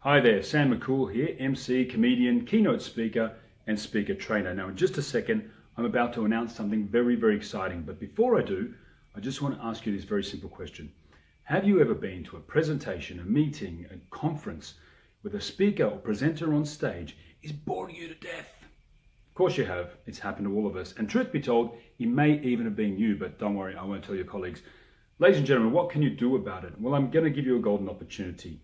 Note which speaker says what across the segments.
Speaker 1: Hi there, Sam McCool here, MC, comedian, keynote speaker, and speaker trainer. Now, in just a second, I'm about to announce something very, very exciting. But before I do, I just want to ask you this very simple question. Have you ever been to a presentation, a meeting, a conference with a speaker or presenter on stage is boring you to death? Of course you have. It's happened to all of us. And truth be told, it may even have been you, but don't worry, I won't tell your colleagues. Ladies and gentlemen, what can you do about it? Well, I'm going to give you a golden opportunity.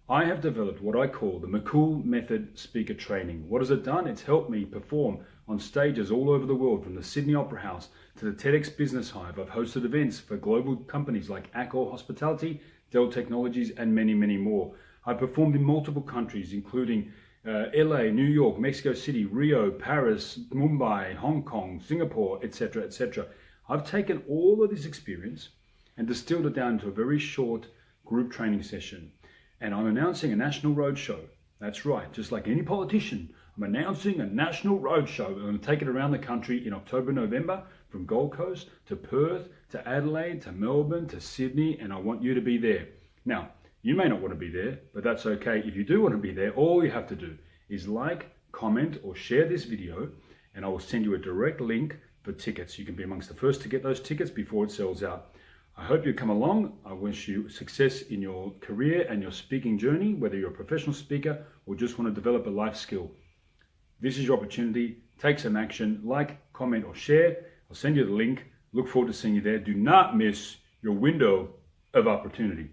Speaker 1: I have developed what I call the McCool method speaker training. What has it done? It's helped me perform on stages all over the world, from the Sydney Opera House to the TEDx Business Hive. I've hosted events for global companies like Accor Hospitality, Dell Technologies, and many, many more. I've performed in multiple countries, including LA, New York, Mexico City, Rio, Paris, Mumbai, Hong Kong, Singapore, etc., etc. I've taken all of this experience and distilled it down into a very short group training session. And I'm announcing a National Roadshow. That's right, just like any politician, I'm announcing a National Roadshow. I'm going to take it around the country in October, November, from Gold Coast to Perth, to Adelaide, to Melbourne, to Sydney, and I want you to be there. Now, you may not want to be there, but that's okay. If you do want to be there, all you have to do is like, comment, or share this video, and I will send you a direct link for tickets. You can be amongst the first to get those tickets before it sells out. I hope you come along. I wish you success in your career and your speaking journey, whether you're a professional speaker or just want to develop a life skill. This is your opportunity. Take some action, like, comment, or share. I'll send you the link. Look forward to seeing you there. Do not miss your window of opportunity.